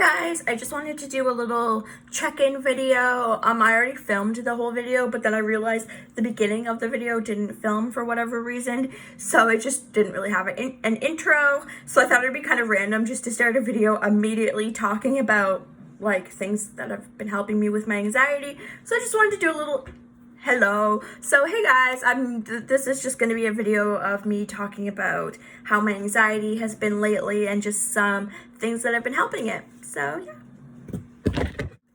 Guys, I just wanted to do a little check-in video. I already filmed the whole video, but then I realized the beginning of the video didn't film for whatever reason, so I just didn't really have an intro. So I thought it'd be kind of random just to start a video immediately talking about like things that have been helping me with my anxiety. So I just wanted to do a little hello. So hey guys, this is just going to be a video of me talking about how my anxiety has been lately and just some things that have been helping it. So yeah,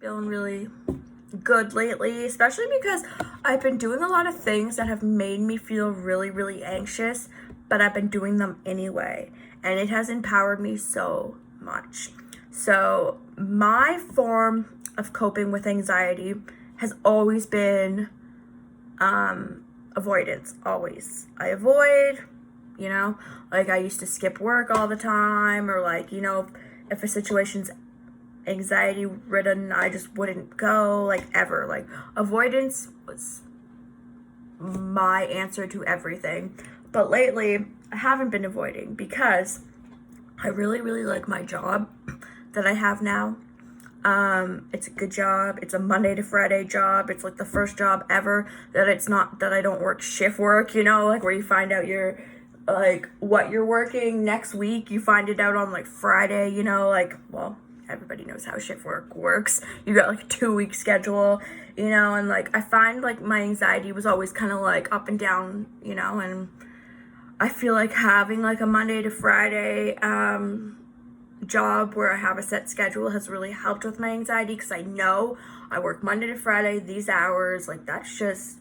feeling really good lately, especially because I've been doing a lot of things that have made me feel really anxious, but I've been doing them anyway, and it has empowered me so much. So my form of coping with anxiety has always been avoidance. Always. I avoid, like I used to skip work all the time, or like, if a situation's anxiety ridden, I just wouldn't go, like ever. Like avoidance was my answer to everything. But lately I haven't been avoiding because I really like my job that I have now. It's a good job. It's a Monday to Friday job. It's like the first job ever that it's not that I don't work shift work, like where you find out you're like what you're working next week. You find it out on like Friday, well, everybody knows how shift work works. You got like a 2-week schedule, and like I find like my anxiety was always kind of like up and down, and I feel like having like a Monday to Friday, job where I have a set schedule has really helped with my anxiety, because I know I work Monday to Friday, these hours, like that's just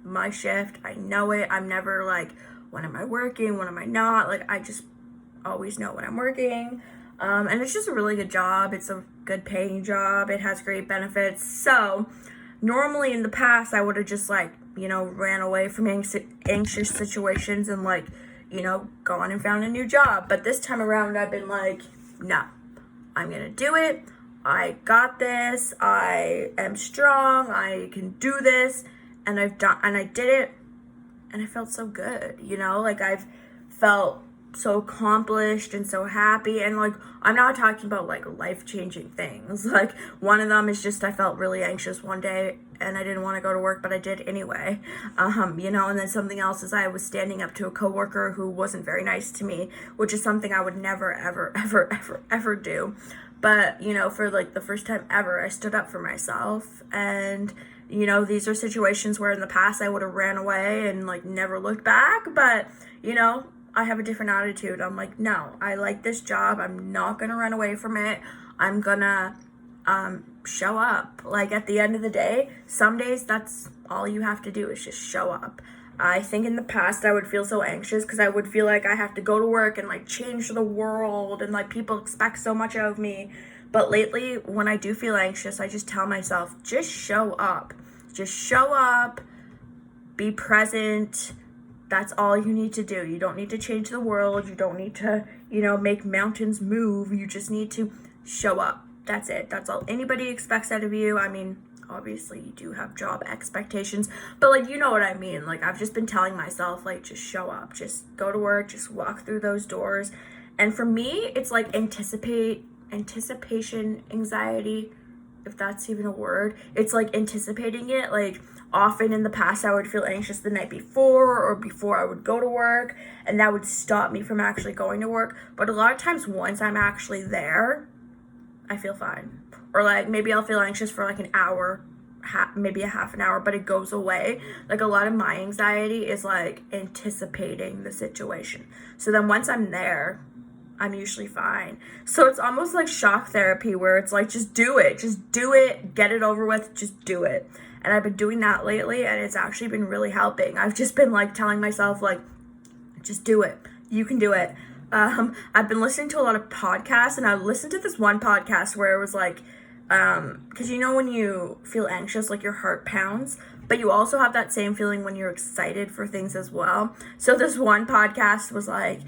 my shift. I know it. I'm never like, when am I working, when am I not? Like I just always know when I'm working. And it's just a really good job. It's a good paying job. It has great benefits. So normally in the past I would have just like, ran away from anxious situations and like, gone and found a new job. But this time around I've been like, no, I'm gonna do it. I got this. I am strong. I can do this. And I did it, and I felt so good, like I've felt so accomplished and so happy. And like I'm not talking about like life-changing things. Like one of them is just I felt really anxious one day and I didn't want to go to work, but I did anyway. And then something else is I was standing up to a coworker who wasn't very nice to me, which is something I would never ever do. But for like the first time ever, I stood up for myself. And these are situations where in the past I would have ran away and like never looked back, but I have a different attitude. I'm like, no, I like this job. I'm not gonna run away from it. I'm gonna show up. Like at the end of the day, some days that's all you have to do is just show up. I think in the past I would feel so anxious because I would feel like I have to go to work and like change the world, and like people expect so much of me. But lately when I do feel anxious, I just tell myself, just show up. Just show up, be present. That's all you need to do. You don't need to change the world. You don't need to, make mountains move. You just need to show up. That's it. That's all anybody expects out of you. I mean, obviously you do have job expectations, but like, you know what I mean? Like I've just been telling myself, like, just show up, just go to work, just walk through those doors. And for me, it's like anticipation anxiety, if that's even a word. It's like anticipating it. Like often in the past I would feel anxious the night before or before I would go to work, and that would stop me from actually going to work. But a lot of times once I'm actually there, I feel fine. Or like maybe I'll feel anxious for like an hour, maybe a half an hour, but it goes away. Like a lot of my anxiety is like anticipating the situation. So then once I'm there, I'm usually fine. So it's almost like shock therapy, where it's like, just do it, get it over with, just do it. And I've been doing that lately, and it's actually been really helping. I've just been like telling myself, like, just do it. You can do it. I've been listening to a lot of podcasts, and I listened to this one podcast where it was like, because when you feel anxious, like your heart pounds, but you also have that same feeling when you're excited for things as well. So this one podcast was like,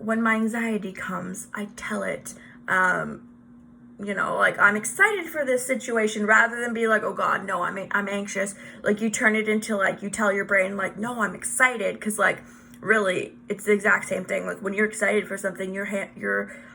when my anxiety comes, I tell it, like I'm excited for this situation, rather than be like, oh God, no, I'm anxious. Like you turn it into like, you tell your brain like, no, I'm excited. Cause like really it's the exact same thing. Like when you're excited for something, your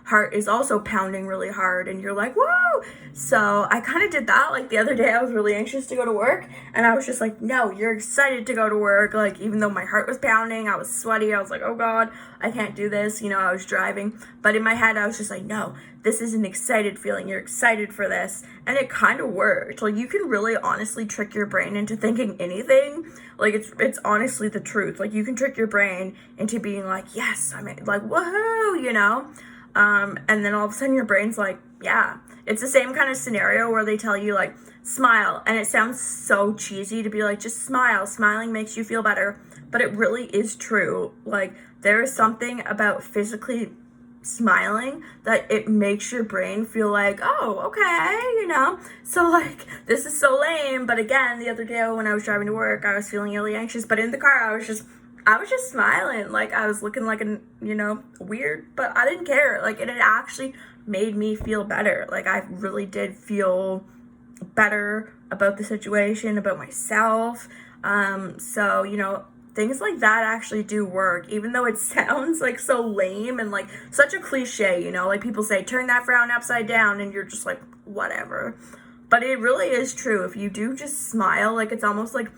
heart is also pounding really hard and you're like, whoa. So I kind of did that. Like the other day I was really anxious to go to work and I was just like, no, you're excited to go to work. Like even though my heart was pounding, I was sweaty, I was like, oh God, I can't do this. You know, I was driving, but in my head I was just like, no, this is an excited feeling. You're excited for this. And it kind of worked. Like you can really honestly trick your brain into thinking anything. Like it's honestly the truth. Like you can trick your brain into being like, yes, I'm like, woohoo, you know? And then all of a sudden your brain's like, yeah. It's the same kind of scenario where they tell you like, smile. And it sounds so cheesy to be like, just smile. Smiling makes you feel better. But it really is true. Like there is something about physically smiling that it makes your brain feel like, oh, okay, you know? So like, this is so lame. But again, the other day when I was driving to work, I was feeling really anxious. But in the car, I was just smiling. Like I was looking like weird, but I didn't care. Like it had actually made me feel better. Like I really did feel better about the situation, about myself. So, you know, things like that actually do work, even though it sounds like so lame and like such a cliche, you know, like people say, turn that frown upside down, and you're just like, whatever. But it really is true. If you do just smile, like it's almost like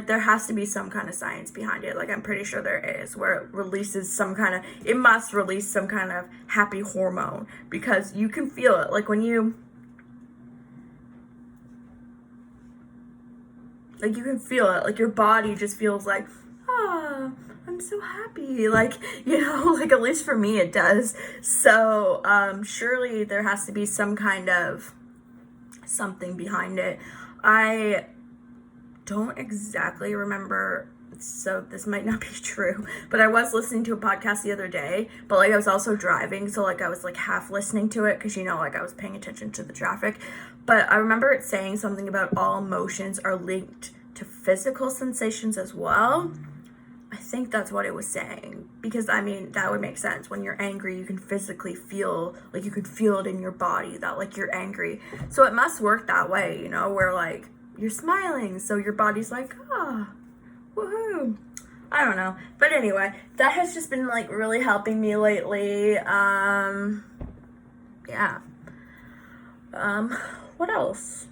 there has to be some kind of science behind it. Like I'm pretty sure there is, where it must release some kind of happy hormone, because you can feel it. Like when you can feel it, like your body just feels like, I'm so happy. Like, you know, like at least for me it does. So surely there has to be some kind of something behind it. I don't exactly remember, so this might not be true, but I was listening to a podcast the other day, but like I was also driving, so like I was like half listening to it because, you know, like I was paying attention to the traffic. But I remember it saying something about all emotions are linked to physical sensations as well. I think that's what it was saying, because I mean that would make sense. When you're angry, you can physically feel, like you could feel it in your body that like you're angry. So it must work that way, you know, where like you're smiling, so your body's like, woohoo. I don't know. But anyway, that has just been like really helping me lately. Yeah. What else?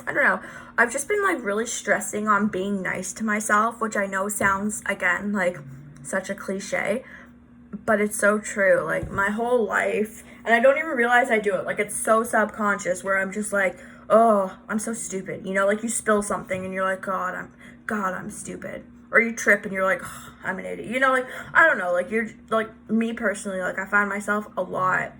I don't know. I've just been like really stressing on being nice to myself, which I know sounds, again, like such a cliche, but it's so true. Like my whole life, and I don't even realize I do it. Like it's so subconscious, where I'm just like, oh, I'm so stupid. You know, like you spill something and you're like, God, I'm stupid. Or you trip and you're like, oh, I'm an idiot. You know, like, I don't know, like you're, like me personally, like I find myself a lot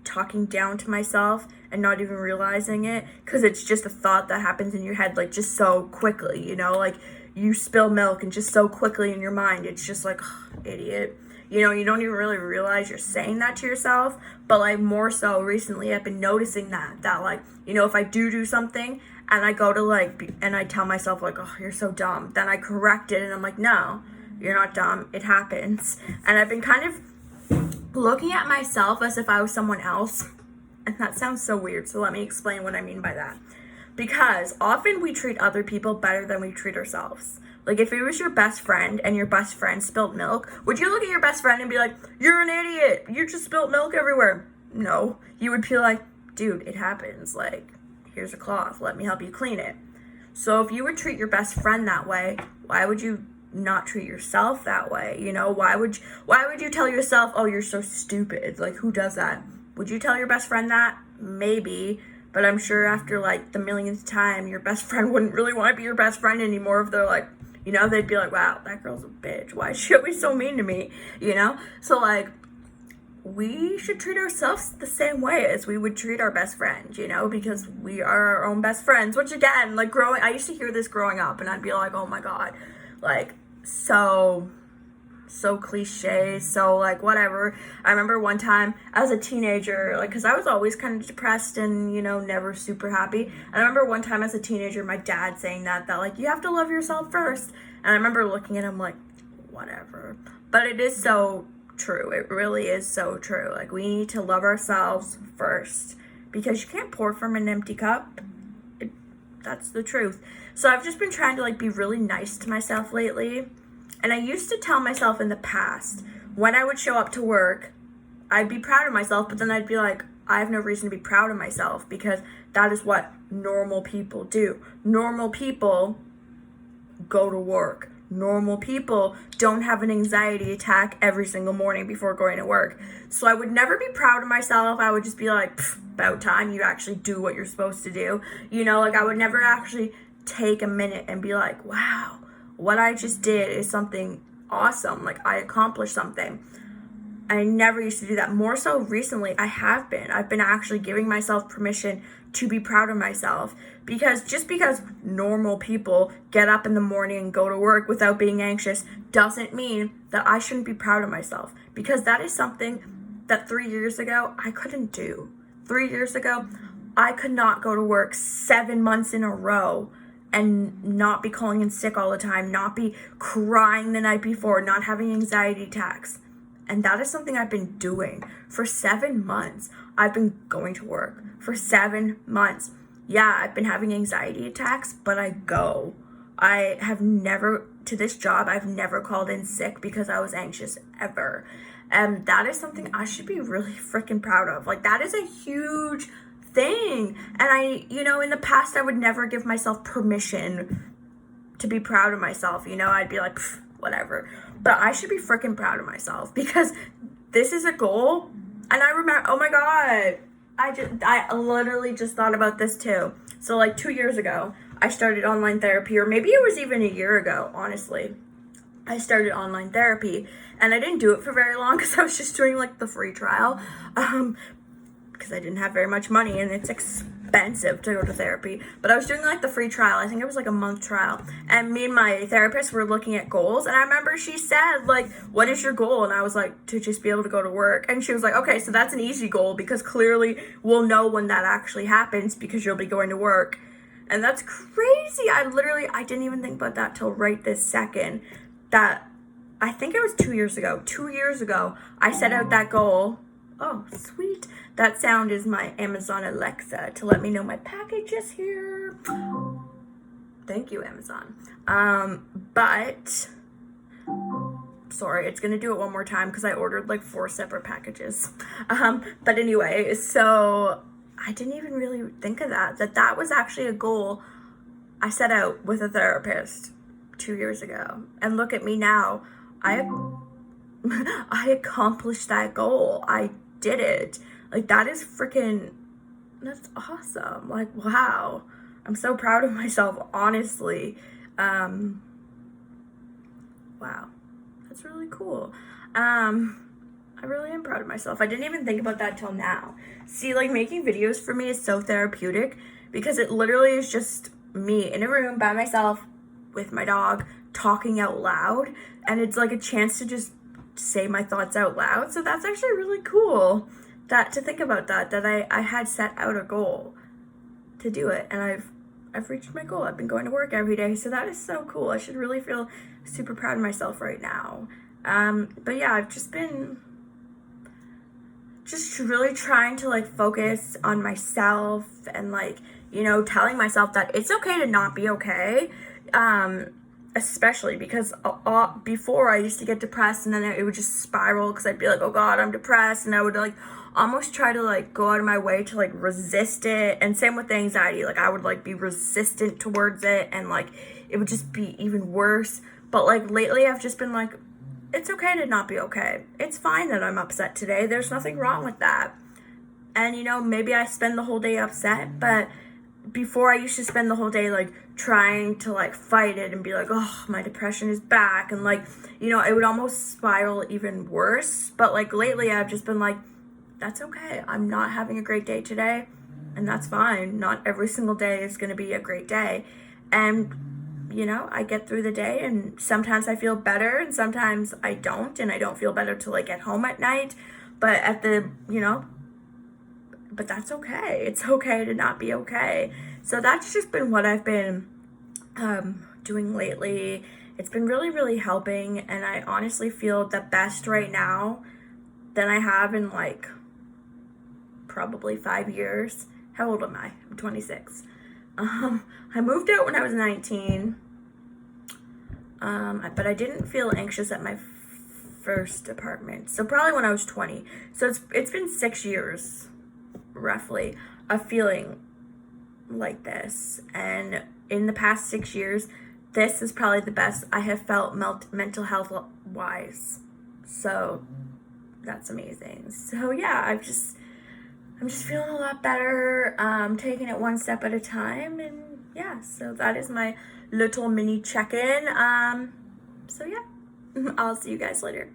talking down to myself and not even realizing it, because it's just a thought that happens in your head, like just so quickly, you know, like you spill milk and just so quickly in your mind, it's just like, oh, idiot. You know, you don't even really realize you're saying that to yourself. But like more so recently, I've been noticing that like, you know, if I do something and I go to like, and I tell myself like, oh, you're so dumb, then I correct it and I'm like, no, you're not dumb, it happens. And I've been kind of looking at myself as if I was someone else. And that sounds so weird, so let me explain what I mean by that. Because often we treat other people better than we treat ourselves. Like if it was your best friend and your best friend spilled milk, would you look at your best friend and be like, you're an idiot, you just spilled milk everywhere? No, you would be like, dude, it happens. Like, here's a cloth, let me help you clean it. So if you would treat your best friend that way, why would you not treat yourself that way? You know, why would you tell yourself, oh, you're so stupid? Like, who does that? Would you tell your best friend that? Maybe. But I'm sure after like the millionth time, your best friend wouldn't really want to be your best friend anymore. If they're like, you know, they'd be like, wow, that girl's a bitch. Why is she always so mean to me? You know? So like, we should treat ourselves the same way as we would treat our best friend, you know, because we are our own best friends. Which again, like I used to hear this growing up and I'd be like, oh my God, like so cliche, so like whatever. I remember one time as a teenager, like, because I was always kind of depressed and, you know, never super happy. I remember one time as a teenager, my dad saying that like, you have to love yourself first. And I remember looking at him like, whatever. But it is so true. It really is so true. Like, we need to love ourselves first, because you can't pour from an empty cup. That's the truth. So I've just been trying to like be really nice to myself lately. And I used to tell myself in the past, when I would show up to work, I'd be proud of myself, but then I'd be like, I have no reason to be proud of myself because that is what normal people do. Normal people go to work. Normal people don't have an anxiety attack every single morning before going to work. So I would never be proud of myself. I would just be like, about time you actually do what you're supposed to do. You know, like I would never actually take a minute and be like, wow, what I just did is something awesome. Like I accomplished something. I never used to do that. More so recently, I've been actually giving myself permission to be proud of myself. Because just because normal people get up in the morning and go to work without being anxious doesn't mean that I shouldn't be proud of myself. Because that is something that 3 years ago, I couldn't do. 3 years ago, I could not go to work 7 months in a row and not be calling in sick all the time, not be crying the night before, not having anxiety attacks. And that is something I've been doing for 7 months. I've been going to work for 7 months. Yeah, I've been having anxiety attacks, but I go. I have never, to this job, I've never called in sick because I was anxious ever. And that is something I should be really freaking proud of. Like, that is a huge thing. And I, you know, in the past, I would never give myself permission to be proud of myself. You know, I'd be like, whatever. But I should be freaking proud of myself because this is a goal. And I remember, oh my God, I literally just thought about this too. So like 2 years ago, I started online therapy, or maybe it was even a year ago, honestly. I started online therapy and I didn't do it for very long because I was just doing like the free trial. Because I didn't have very much money and it's expensive to go to therapy. But I was doing like the free trial. I think it was like a month trial. And me and my therapist were looking at goals. And I remember she said, like, what is your goal? And I was like, to just be able to go to work. And she was like, okay, so that's an easy goal because clearly we'll know when that actually happens because you'll be going to work. And that's crazy. I didn't even think about that till right this second. That, I think it was 2 years ago. 2 years ago, I set out that goal. Oh, sweet. That sound is my Amazon Alexa to let me know my package is here. Thank you, Amazon. But, sorry, it's going to do it one more time because I ordered like 4 separate packages. But anyway, so I didn't even really think of that was actually a goal I set out with a therapist 2 years ago. And look at me now. I accomplished that goal. I did it. Like, that is freaking, that's awesome. Like, wow. I'm so proud of myself, honestly. Wow. That's really cool. I really am proud of myself. I didn't even think about that till now. See, like, making videos for me is so therapeutic because it literally is just me in a room by myself with my dog talking out loud. And it's like a chance to just say my thoughts out loud. So that's actually really cool to think about that I had set out a goal to do it, and I've reached my goal. I've been going to work every day, so that is so cool. I should really feel super proud of myself right now. But yeah, I've just been really trying to like focus on myself and like, you know, telling myself that it's okay to not be okay. Especially because before I used to get depressed and then it would just spiral because I'd be like, oh God, I'm depressed. And I would like almost try to like go out of my way to like resist it. And same with the anxiety. Like I would like be resistant towards it and like it would just be even worse. But like lately I've just been like, it's okay to not be okay. It's fine that I'm upset today. There's nothing wrong with that. And you know, maybe I spend the whole day upset, but before I used to spend the whole day like trying to like fight it and be like, oh, my depression is back, and like, you know, it would almost spiral even worse. But like lately I've just been like, that's okay. I'm not having a great day today, and that's fine. Not every single day is going to be a great day. And you know, I get through the day and sometimes I feel better and sometimes I don't, and I don't feel better till I get home at night. But but that's okay. It's okay to not be okay. So that's just been what I've been doing lately. It's been really, really helping. And I honestly feel the best right now than I have in like probably 5 years. How old am I? I'm 26. I moved out when I was 19. But I didn't feel anxious at my first apartment. So probably when I was 20. So it's been 6 years, roughly, of feeling like this. And in the past 6 years, this is probably the best I have felt mental health wise. So that's amazing. So yeah, I'm just feeling a lot better. Taking it one step at a time, and yeah. So that is my little mini check-in. So yeah, I'll see you guys later.